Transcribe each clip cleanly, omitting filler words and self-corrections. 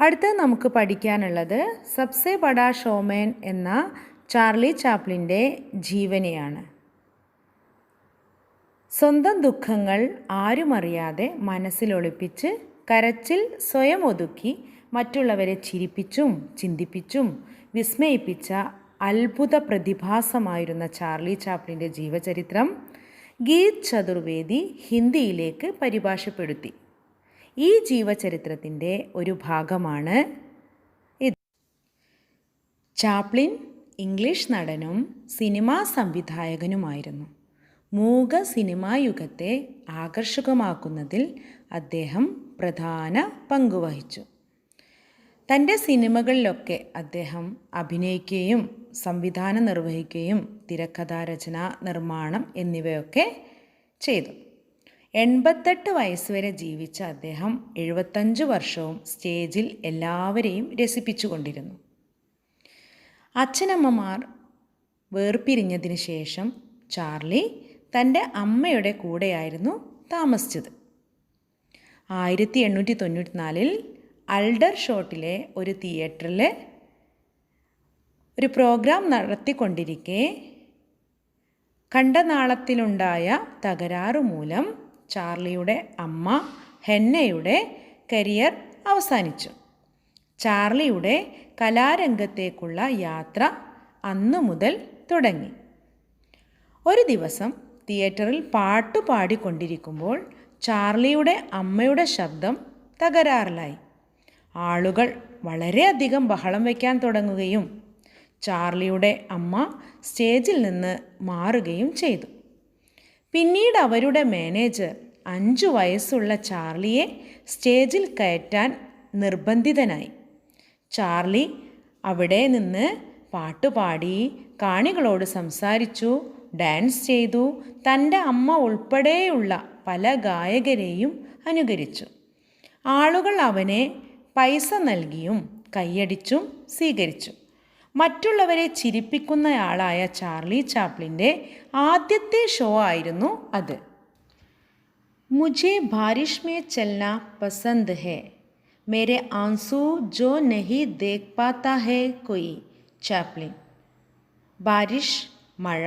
അടുത്ത് നമുക്ക് പഠിക്കാനുള്ളത് സബ്സെ ബഡാ ഷോമേൻ എന്ന ചാർലി ചാപ്ലിൻ്റെ ജീവനിയാണ്. സ്വന്തം ദുഃഖങ്ങൾ ആരുമറിയാതെ മനസ്സിലൊളിപ്പിച്ച് കരച്ചിൽ സ്വയം ഒതുക്കി മറ്റുള്ളവരെ ചിരിപ്പിച്ചും ചിന്തിപ്പിച്ചും വിസ്മയിപ്പിച്ച അത്ഭുത പ്രതിഭാസമായിരുന്ന ചാർലി ചാപ്ലിൻ്റെ ജീവചരിത്രം ഗീത് ചതുർവേദി ഹിന്ദിയിലേക്ക് പരിഭാഷപ്പെടുത്തി. ഈ ജീവചരിത്രത്തിൻ്റെ ഒരു ഭാഗമാണ് ഇത്. ചാപ്ലിൻ ഇംഗ്ലീഷ് നടനും സിനിമാ സംവിധായകനുമായിരുന്നു. മൂക സിനിമായുഗത്തെ ആകർഷകമാക്കുന്നതിൽ അദ്ദേഹം പ്രധാന പങ്കുവഹിച്ചു. തൻ്റെ സിനിമകളിലൊക്കെ അദ്ദേഹം അഭിനയിക്കുകയും സംവിധാനം നിർവഹിക്കുകയും തിരക്കഥാരചന, നിർമ്മാണം എന്നിവയൊക്കെ ചെയ്തു. 88 വയസ്സുവരെ ജീവിച്ച അദ്ദേഹം 75 വർഷവും സ്റ്റേജിൽ എല്ലാവരെയും രസിപ്പിച്ചുകൊണ്ടിരുന്നു. അച്ഛനമ്മമാർ വേർപിരിഞ്ഞതിന് ശേഷം ചാർലി തൻ്റെ അമ്മയുടെ കൂടെയായിരുന്നു താമസിച്ചത്. 1894 അൽഡർ ഷോട്ടിലെ ഒരു തിയേറ്ററിൽ ഒരു പ്രോഗ്രാം നടത്തിക്കൊണ്ടിരിക്കെ കണ്ടനാളത്തിലുണ്ടായ തകരാറ് മൂലം ചാർലിയുടെ അമ്മ ഹെന്നയുടെ കരിയർ അവസാനിച്ചു. ചാർലിയുടെ കലാരംഗത്തേക്കുള്ള യാത്ര അന്നു മുതൽ തുടങ്ങി. ഒരു ദിവസം തിയേറ്ററിൽ പാട്ടു പാടിക്കൊണ്ടിരിക്കുമ്പോൾ ചാർലിയുടെ അമ്മയുടെ ശബ്ദം തകരാറിലായി. ആളുകൾ വളരെയധികം ബഹളം വയ്ക്കാൻ തുടങ്ങുകയും ചാർലിയുടെ അമ്മ സ്റ്റേജിൽ നിന്ന് മാറുകയും ചെയ്തു. പിന്നീട് അവരുടെ മാനേജർ 5 വയസ്സുള്ള ചാർലിയെ സ്റ്റേജിൽ കയറ്റാൻ നിർബന്ധിതനായി. ചാർലി അവിടെ നിന്ന് പാട്ടുപാടി, കാണികളോട് സംസാരിച്ചു, ഡാൻസ് ചെയ്തു. തൻ്റെ അമ്മ ഉൾപ്പെടെയുള്ള പല ഗായകരെയും അനുകരിച്ചു. ആളുകൾ അവനെ പൈസ നൽകിയും കൈയടിച്ചും സ്വീകരിച്ചു. മറ്റുള്ളവരെ ചിരിപ്പിക്കുന്നയാളായ ചാർലി ചാപ്ലിൻ്റെ ആദ്യത്തെ ഷോ ആയിരുന്നു അത്. മുझे बारिश में चलना पसंद है, मेरे आंसू जो नहीं देख पाता है कोई. ചാപ്ലിൻ. ബാരിഷ് മഴ,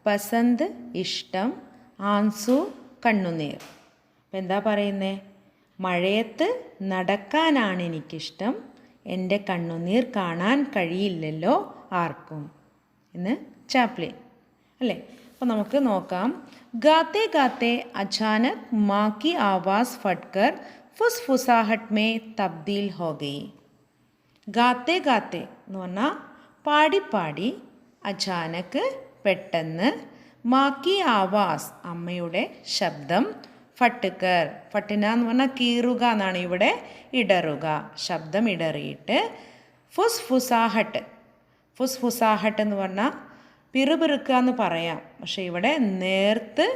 പസന്ത് ഇഷ്ടം, ആൻസു കണ്ണുനീർ. അപ്പം എന്താ പറയുന്നത്? മഴയത്ത് നടക്കാനാണ് എനിക്കിഷ്ടം, എൻ്റെ കണ്ണുനീർ കാണാൻ കഴിയില്ലല്ലോ ആർക്കും എന്ന് ചാപ്ലിൻ അല്ലേ. അപ്പോൾ നമുക്ക് നോക്കാം. ഗാത്തെ ഗാത്തെ അചാനക് മാ കി ആവാസ് ഫട്കർ ഫുസ്ഫുസാഹട്ട് മേ തബ്ദീൽ ഹോ ഗയി. ഗാത്തെ ഗാത്തെ എന്ന് പറഞ്ഞാൽ പാടി പാടി, അചാനക് പെട്ടെന്ന്, മാ കി ആവാസ് അമ്മയുടെ ശബ്ദം, ഫട്കർ ഫട്ടിന എന്ന് പറഞ്ഞാൽ കീറുക എന്നാണ്, ഇവിടെ ഇടറുക, ശബ്ദം ഇടറിയിട്ട്, ഫുസ്ഫുസാഹട്ട് ഫുസ്ഫുസാഹട്ട് എന്ന് പറഞ്ഞാൽ പിറുപിറുക്കുക എന്ന് പറയാം, പക്ഷേ ഇവിടെ നേർത്ത്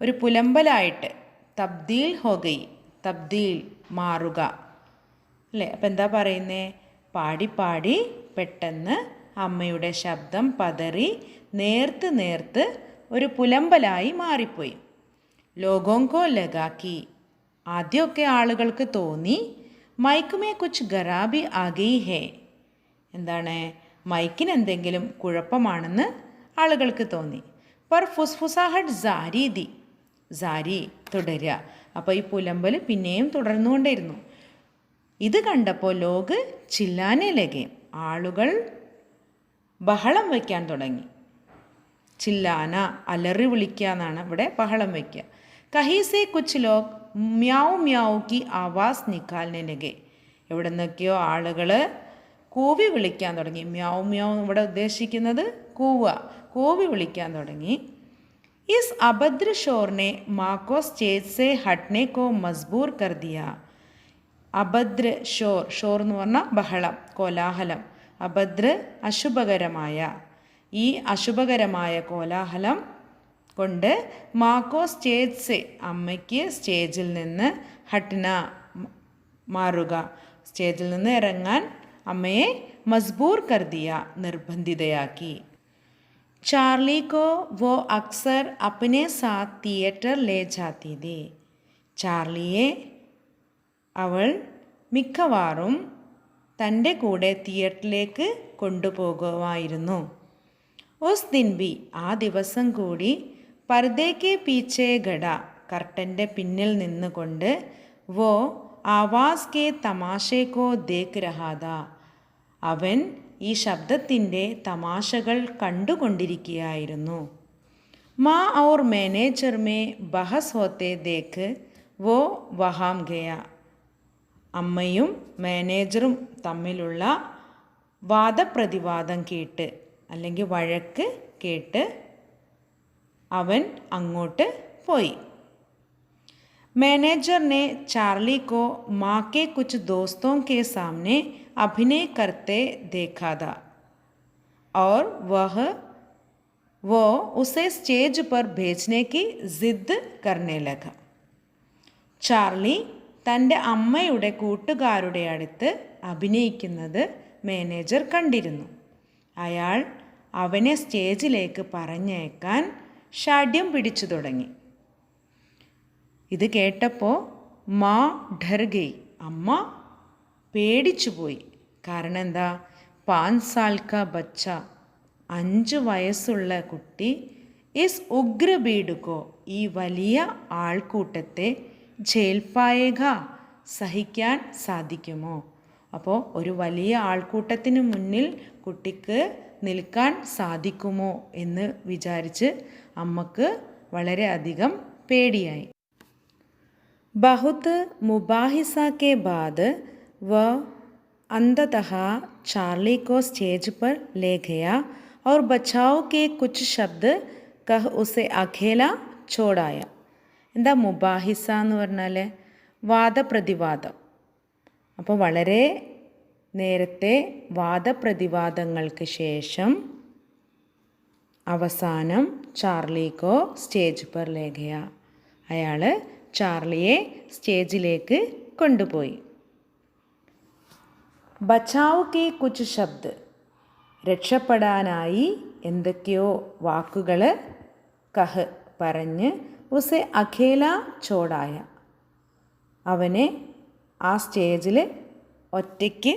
ഒരു പുലമ്പലായിട്ട്, തബ്ദീൽ ഹോഗൈ തബ്ദീൽ മാറുക അല്ലേ. അപ്പം എന്താ പറയുന്നേ? പാടി പാടി പെട്ടെന്ന് അമ്മയുടെ ശബ്ദം പതറി നേർത്ത് നേർത്ത് ഒരു പുലമ്പലായി മാറിപ്പോയി. ലോഗോങ്കോ ലഗാക്കി ആദ്യമൊക്കെ ആളുകൾക്ക് തോന്നി മൈക്കുമേ കുച്ച് ഖരാബി ആഗി ഹേ, എന്താണ് മൈക്കിന് എന്തെങ്കിലും കുഴപ്പമാണെന്ന് ആളുകൾക്ക് തോന്നി. പർ ഫുസ്ഫുസാഹട്ട് ജാരി ദി, ജാരി തുടരുക. അപ്പോൾ ഈ പുലമ്പൽ പിന്നെയും തുടർന്നുകൊണ്ടേയിരുന്നു. ഇത് കണ്ടപ്പോൾ ലോക് ചില്ലാനെ ലഗേ, ആളുകൾ ബഹളം വയ്ക്കാൻ തുടങ്ങി. ചില്ലാന അലറി വിളിക്കുക എന്നാണ്, ഇവിടെ ബഹളം വയ്ക്കുക. കഹീസെ കുച്ച് ലോഗ് മ്യാവ് മ്യാവ് കി ആവാസ് നിക്കാൽനെ ലഗേ, എവിടെ നിന്നൊക്കെയോ ആളുകൾ കൂവി വിളിക്കാൻ തുടങ്ങി. മ്യാവ് മ്യാവ് ഇവിടെ ഉദ്ദേശിക്കുന്നത് കൂവുക, കൂവി വിളിക്കാൻ തുടങ്ങി. ഇസ് അഭദ്ര ഷോറിനെ മാക്കോ സ്റ്റേജ് സെ ഹട്ട്നെ കോ മജ്ബൂർ കർ ദിയ. അഭദ്ര ഷോർ, ഷോർ എന്ന് പറഞ്ഞാൽ ബഹളം, കോലാഹലം. അഭദ്ര അശുഭകരമായ, ഈ അശുഭകരമായ കോലാഹലം കൊണ്ട് മാക്കോ സ്റ്റേജ് സെ അമ്മയ്ക്ക് സ്റ്റേജിൽ നിന്ന്, ഹട്ട്ന മാറുക, സ്റ്റേജിൽ നിന്ന് ഇറങ്ങാൻ അമ്മയെ മജ്ബൂർ കർദിയ നിർബന്ധിതയാക്കി. ചാർലി കോ വോ അക്സർ അപ്നെ സാത്ത് തിയേറ്റർ ലേ ജാത്തി ഥി. ചാർലിയെ അവൾ മിക്കവാറും തൻ്റെ കൂടെ തിയേറ്ററിലേക്ക് കൊണ്ടുപോകുമായിരുന്നു. ഉസ് ദിൻ ബി, ആ ദിവസം കൂടി പർദയ്ക്ക് പീച്ചെ ഘട, കർട്ടൻ്റെ പിന്നിൽ നിന്നുകൊണ്ട് വോ ആവാസ് കെ തമാശേക്കോ ദേഖ് രഹാദ, അവൻ ഈ ശബ്ദത്തിൻ്റെ തമാശകൾ കണ്ടുകൊണ്ടിരിക്കുകയായിരുന്നു. മാ ഔർ മാനേജർ മേ ബഹസ് ഹോത്തെ ദേഖ് വോ വഹാം ഗയ, അമ്മയും മാനേജറും തമ്മിലുള്ള വാദപ്രതിവാദം കേട്ട് അല്ലെങ്കിൽ വഴക്ക് കേട്ട് അവൻ അങ്ങോട്ട് പോയി. मैनेजर ने चार्ली को माँ के कुछ दोस्तों के सामने अभिनय करते देखा था और वो उसे स्टेज पर भेजने की जिद करने लगा. ചാർലി തൻ്റെ അമ്മയുടെ കൂട്ടുകാരുടെ അടുത്ത് അഭിനയിക്കുന്നത് മാനേജർ കണ്ടിരുന്നു. അയാൾ അവനെ സ്റ്റേജിലേക്ക് പറഞ്ഞേക്കാൻ ഷാഢ്യം പിടിച്ചു തുടങ്ങി. ഇത് കേട്ടപ്പോൾ മാ ഡർ ഗയി, അമ്മ പേടിച്ചുപോയി. കാരണം എന്താ? 5 സാൽ കാ ബച്ച, 5 വയസ്സുള്ള കുട്ടി ഇസ് ഉഗ്ര ഭീഡ് കോ, ഈ വലിയ ആൾക്കൂട്ടത്തെ ഝേൽ പായേഗ, സഹിക്കാൻ സാധിക്കുമോ? അപ്പോൾ ഒരു വലിയ ആൾക്കൂട്ടത്തിന് മുന്നിൽ കുട്ടിക്ക് നിൽക്കാൻ സാധിക്കുമോ എന്ന് വിചാരിച്ച് അമ്മക്ക് വളരെയധികം പേടിയായി. बहुत मुबाहिसा के बाद वह अंततः चार्ली को स्टेज पर ले गया और बचाव के कुछ शब्द कह उसे अकेला छोड़ाया. എന്താ മുബാഹിസ എന്ന് പറഞ്ഞാൽ? വാദപ്രതിവാദം. അപ്പോൾ വളരെ നേരത്തെ വാദപ്രതിവാദങ്ങൾക്ക് ശേഷം അവസാനം ചാർലിക്കോ സ്റ്റേജ് പർ ലേ ഗയ, അയാൾ ചാർലിയെ സ്റ്റേജിലേക്ക് കൊണ്ടുപോയി. ബച്ചാവ് കെ കുച്ച് ശബ്ദ്, രക്ഷപ്പെടാനായി എന്തൊക്കെയോ വാക്കുകൾ കഹ് പറഞ്ഞ് ഉസെ അഖേല ചോടായ, അവനെ ആ സ്റ്റേജിൽ ഒറ്റയ്ക്ക്,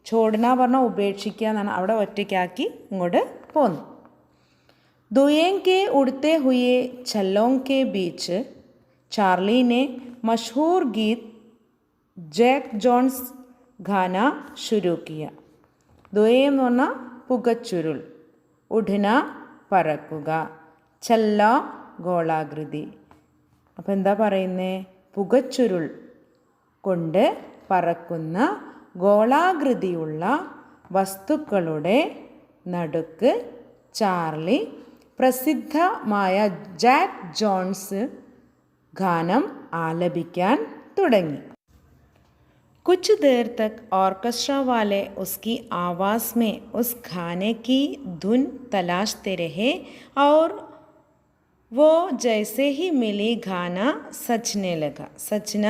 ചോടന പറഞ്ഞാൽ ഉപേക്ഷിക്കുക എന്നാണ്, അവിടെ ഒറ്റയ്ക്കാക്കി ഇങ്ങോട്ട് പോന്നു. दुएं के उड़ते हुए छल्लों के बीच चार्ली ने मशहूर गीत जैक जॉन्स गाना शुरू किया. दुएं എന്ന് പറഞ്ഞാൽ പുകച്ചുരുൾ, ഉഡ്ന പറക്കുക, ചല്ല ഗോളാകൃതി. അപ്പോൾ എന്താ പറയുന്നത്? പുകച്ചുരുൾ കൊണ്ട് പറക്കുന്ന ഗോളാകൃതിയുള്ള വസ്തുക്കളുടെ നടുക്ക് ചാർലി പ്രസിദ്ധമായ ജാക്ക് ജോൺസ് ഗാനം ആലപിക്കാൻ തുടങ്ങി. कुछ देर तक ऑर्केस्ट्रा वाले उसकी आवाज़ में उस गाने की धुन तलाशते रहे और वो जैसे ही मिली गाना सजने लगा. സജ്ന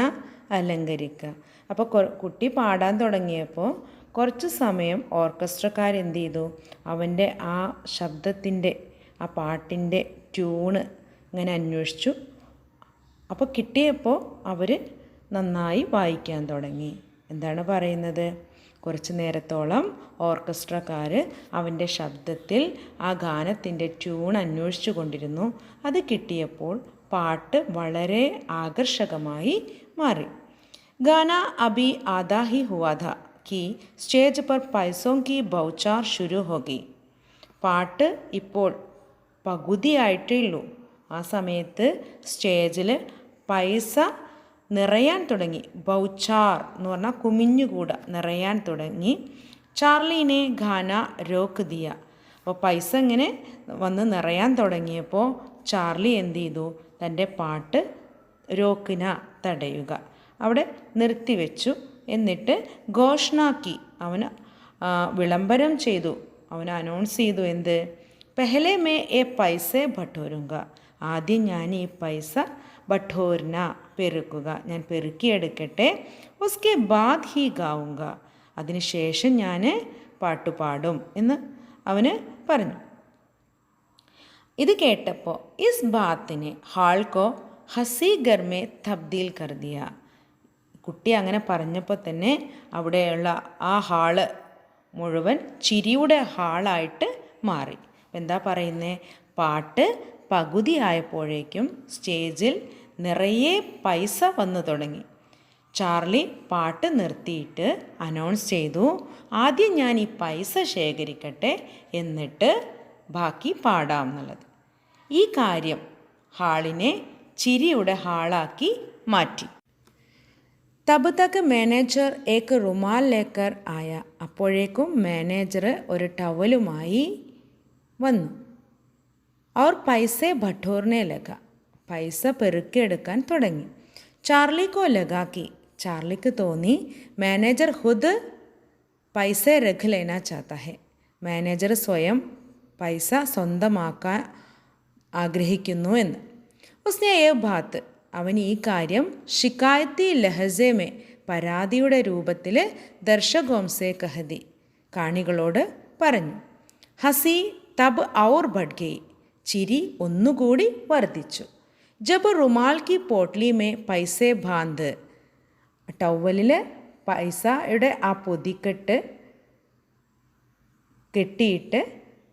അലങ്കരിക്കുക. അപ്പോൾ കുട്ടി പാടാൻ തുടങ്ങിയപ്പോൾ കുറച്ച് സമയം ഓർക്കസ്ട്രക്കാരെന്ത് ചെയ്തു? അവൻ്റെ ആ ശബ്ദത്തിൻ്റെ, ആ പാട്ടിൻ്റെ ട്യൂണ് ഇങ്ങനെ അന്വേഷിച്ചു. അപ്പോൾ കിട്ടിയപ്പോൾ അവർ നന്നായി വായിക്കാൻ തുടങ്ങി. എന്താണ് പറയുന്നത്? കുറച്ച് നേരത്തോളം ഓർക്കസ്ട്രക്കാർ അവൻ്റെ ശബ്ദത്തിൽ ആ ഗാനത്തിൻ്റെ ട്യൂൺ അന്വേഷിച്ചു കൊണ്ടിരുന്നു. അത് കിട്ടിയപ്പോൾ പാട്ട് വളരെ ആകർഷകമായി മാറി. ഗാന അബി ആധാ ഹി ഹുവാ ഥാ कि स्टेज पर पैसों की बौछार शुरू होगी. പാട്ട് ഇപ്പോൾ പകുതിയായിട്ടേ ഉള്ളൂ. ആ സമയത്ത് സ്റ്റേജിൽ പൈസ നിറയാൻ തുടങ്ങി. ബൗച്ചാർ എന്ന് പറഞ്ഞാൽ കുമിഞ്ഞുകൂട, നിറയാൻ തുടങ്ങി. ചാർലിനെ ഖാന രോക്ക് ദിയ. അപ്പോൾ പൈസ ഇങ്ങനെ വന്ന് നിറയാൻ തുടങ്ങിയപ്പോൾ ചാർലി എന്ത് ചെയ്തു? തൻ്റെ പാട്ട് രോക്കിന, തടയുക, അവിടെ നിർത്തിവെച്ചു. എന്നിട്ട് ഘോഷണാക്കി, അവന് വിളംബരം ചെയ്തു, അവന് അനൗൺസ് ചെയ്തു. എന്ത്? പെഹലെ മേ എ പൈസ ബട്ടോരുങ്ക, ആദ്യം ഞാൻ ഈ പൈസ ബട്ടോർന, പെരുക്കുക, ഞാൻ പെരുക്കിയെടുക്കട്ടെ. ഉസ്കെ ബാദ് ഹി ഗാവുങ്ക, അതിനുശേഷം ഞാൻ പാട്ടുപാടും എന്ന് അവന് പറഞ്ഞു. ഇത് കേട്ടപ്പോൾ ഇസ് ബാത്തിനെ ഹാൾക്കോ ഹസി ഗർമെ തബ്ദീൽ കർ ദിയ, കുട്ടി അങ്ങനെ പറഞ്ഞപ്പോൾ തന്നെ അവിടെയുള്ള ആ ഹാള് മുഴുവൻ ചിരിയുടെ ഹാളായിട്ട് മാറി. എന്താ പറയുന്നത്? പാട്ട് പകുതി ആയപ്പോഴേക്കും സ്റ്റേജിൽ നിറയെ പൈസ വന്നു തുടങ്ങി. ചാർലി പാട്ട് നിർത്തിയിട്ട് അനൗൺസ് ചെയ്തു, ആദ്യം ഞാൻ ഈ പൈസ ശേഖരിക്കട്ടെ, എന്നിട്ട് ബാക്കി പാടാം എന്നുള്ളത്. ഈ കാര്യം ഹാളിനെ ചിരിയുടെ ഹാളാക്കി മാറ്റി. തബ് തക്ക് മാനേജർ ഏക്ക് റുമാൽ ലേക്കർ ആയ. അപ്പോഴേക്കും മാനേജർ ഒരു ടവലുമായി വന്നു. അവർ പൈസ ബട്ടോർനെ ലഗ. പൈസ പെറുക്കിയെടുക്കാൻ തുടങ്ങി. ചാർലിക്കോ ലഗാക്കി. ചാർലിക്ക് തോന്നി മാനേജർ ഖുദ് പൈസ രഖ് ലേന ചാത്ത ഹെ. മാനേജർ സ്വയം പൈസ സ്വന്തമാക്കാൻ ആഗ്രഹിക്കുന്നു എന്ന്. ഉസ്നെ ഏ ബാത്ത്. അവൻ ഈ കാര്യം ഷിക്കായത്തി ലഹസേമേ പരാതിയുടെ രൂപത്തിൽ ദർശകോംസെ കഹതി കാണികളോട് പറഞ്ഞു. ഹസി തബ് ഔർ ബഡ് ഗയി. ചിരി ഒന്നുകൂടി വർദ്ധിച്ചു. ജബ് റുമാൽ കി പോട്ട്ലി മേ പൈസെ ബാന്ത്. ടവലിൽ പൈസയുടെ ആ പൊതിക്കെട്ട് കെട്ടിയിട്ട്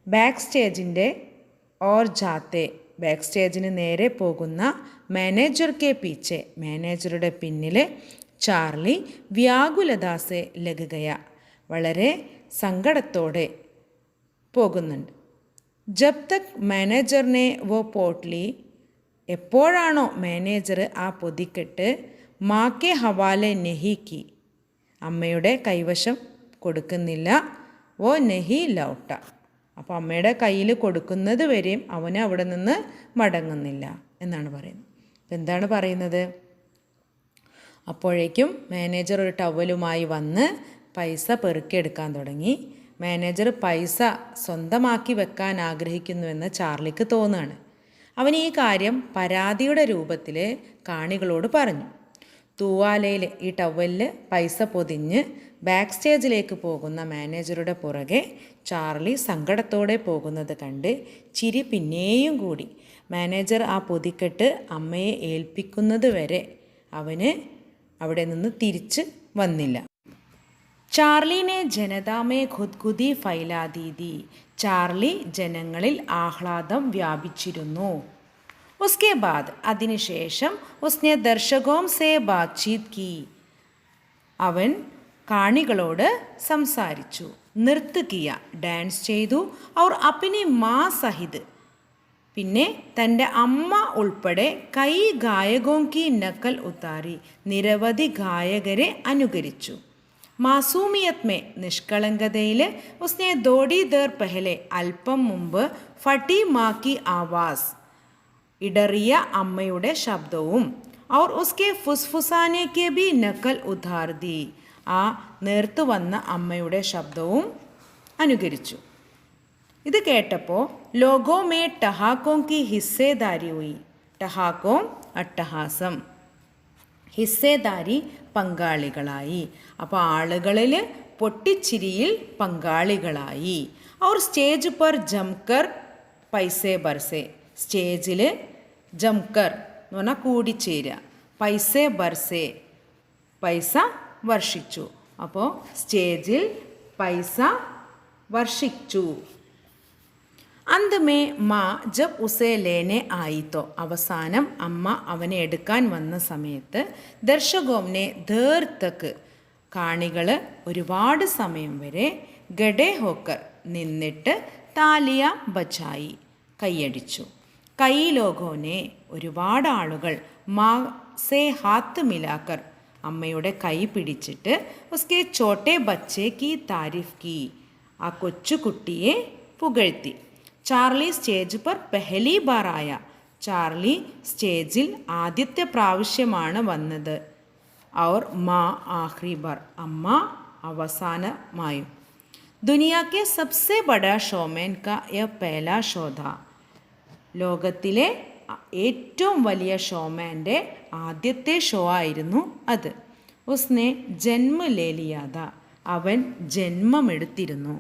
ബാക്ക് സ്റ്റേജിൻ്റെ ഓർ ജാത്തെ, ബാക്ക് സ്റ്റേജിന് നേരെ പോകുന്ന മാനേജർ കെ പീച്ചെ, മാനേജറുടെ പിന്നിൽ ചാർലി വ്യാകുലദാസെ ലഗുകയ, വളരെ സങ്കടത്തോടെ പോകുന്നുണ്ട്. ജബ് തക് മാനേജറിനെ വോ പോട്ട്ലി, എപ്പോഴാണോ മാനേജർ ആ പൊതിക്കെട്ട് മാക്കെ ഹവാലെ നെഹിക്കി, അമ്മയുടെ കൈവശം കൊടുക്കുന്നില്ല, വോ നെഹി ലൗട്ട, അപ്പോൾ അമ്മയുടെ കയ്യിൽ കൊടുക്കുന്നത് വരെയും അവന് അവിടെ നിന്ന് മടങ്ങുന്നില്ല എന്നാണ് പറയുന്നത്. എന്താണ് പറയുന്നത്? അപ്പോഴേക്കും മാനേജർ ഒരു ടവലുമായി വന്ന് പൈസ പെറുക്കിയെടുക്കാൻ തുടങ്ങി. മാനേജർ പൈസ സ്വന്തമാക്കി വെക്കാൻ ആഗ്രഹിക്കുന്നുവെന്ന് ചാർലിക്ക് തോന്നുകയാണ്. അവൻ ഈ കാര്യം പരാതിയുടെ രൂപത്തിൽ കാണികളോട് പറഞ്ഞു. തൂവാലയിൽ, ഈ ടവലിൽ പൈസ പൊതിഞ്ഞ് ബാക്ക് സ്റ്റേജിലേക്ക് പോകുന്ന മാനേജറുടെ പുറകെ ചാർലി സങ്കടത്തോടെ പോകുന്നത് കണ്ട് ചിരി പിന്നെയും കൂടി. മാനേജർ ആ പൊതിക്കെട്ട് അമ്മയെ ഏൽപ്പിക്കുന്നത് വരെ അവന് അവിടെ നിന്ന് തിരിച്ച് വന്നില്ല. ചാർലിനെ ജനതാമേ ഖുദ്ഖുദി ഫൈലാദീദി. ചാർലി ജനങ്ങളിൽ ആഹ്ലാദം വ്യാപിച്ചിരുന്നു. ഉസ്കെ ബാദ്, അതിനുശേഷം ഉസ്നെ ദർശകോം സേ ബാത്ചീത് കി. അവൻ കാണികളോട് സംസാരിച്ചു. നൃത്ത് കിയ, ഡാൻസ് ചെയ്തു. അവർ അപ്പിനി മാ സഹിത്, പിന്നെ തൻ്റെ അമ്മ ഉൾപ്പെടെ കൈ ഗായകോം കി നക്കൽ ഉത്താരി, നിരവധി ഗായകരെ അനുകരിച്ചു. മാസൂമിയത് മേ, നിഷ്കളങ്കതയിൽ ഉസ്നെ ദോടി ദേർ പെഹലെ, അല്പം മുമ്പ് ഫട്ടി മാ കി ആവാസ്, ഇടറിയ അമ്മയുടെ ശബ്ദവും, ഔർ ഉസ്കെ ഫുസ്ഫുസാനെ കെ ബി നക്കൽ ഉധാർ ദി, ആ നേർത്തു വന്ന അമ്മയുടെ ശബ്ദവും അനുകരിച്ചു. ഇത് കേട്ടപ്പോൾ ലോഗോ മേ ടഹാക്കോം കി ഹിസ്സേദാരി ഹുയി. ടഹാക്കോം അട്ടഹാസം, ഹിസ്സേദാരി പങ്കാളികളായി. അപ്പോൾ ആളുകളിൽ പൊട്ടിച്ചിരിയിൽ പങ്കാളികളായി. അവർ സ്റ്റേജ് പർ ജംകർ പൈസേ ബർസേ, സ്റ്റേജിൽ ജംകർ എന്ന് പറഞ്ഞാൽ കൂടിച്ചേരുക, പൈസേ ബർസേ പൈസ വർഷിച്ചു. അപ്പോൾ സ്റ്റേജിൽ പൈസ വർഷിച്ചു. അന്തമേ മാ ജബ് ഉസേ ലേനെ ആയിത്തോ, അവസാനം അമ്മ അവനെ എടുക്കാൻ വന്ന സമയത്ത് ദർശകോംനെ ദേർ തക്ക്, കാണികൾ ഒരുപാട് സമയം വരെ ഗഡേ ഹോക്കർ നിന്നിട്ട് താലിയ ബജായി, കൈയടിച്ചു. കൈ ലോകോനെ, ഒരുപാട് ആളുകൾ മാ സേ ഹാത്ത് മിലാക്കർ, അമ്മയുടെ കൈ പിടിച്ചിട്ട് ഉസ്കെ ചോട്ടെ ബച്ചേ കി താരിഫ് കി, ആ കൊച്ചുകുട്ടിയെ പുകഴ്ത്തി. ചാർലി സ്റ്റേജ് പർ പെഹലി ബാർ ആയ, ചാർലി സ്റ്റേജിൽ ആദ്യത്തെ പ്രാവശ്യമാണ് വന്നത്. ഔർ മാ ആഖ്രി ബാർ, അമ്മ അവസാനമായും. ദുനിയാ കെ സബ്സെ ബഡാ ഷോമേൻ കാ യ പേല ഷോധ, ലോകത്തിലെ ഏറ്റവും വലിയ ഷോമാൻ്റെ ആദ്യത്തെ ഷോ ആയിരുന്നു അത്. ഉസ്നെ ജന്മ ലേലിയാത, അവൻ ജന്മമെടുത്തിരുന്നു.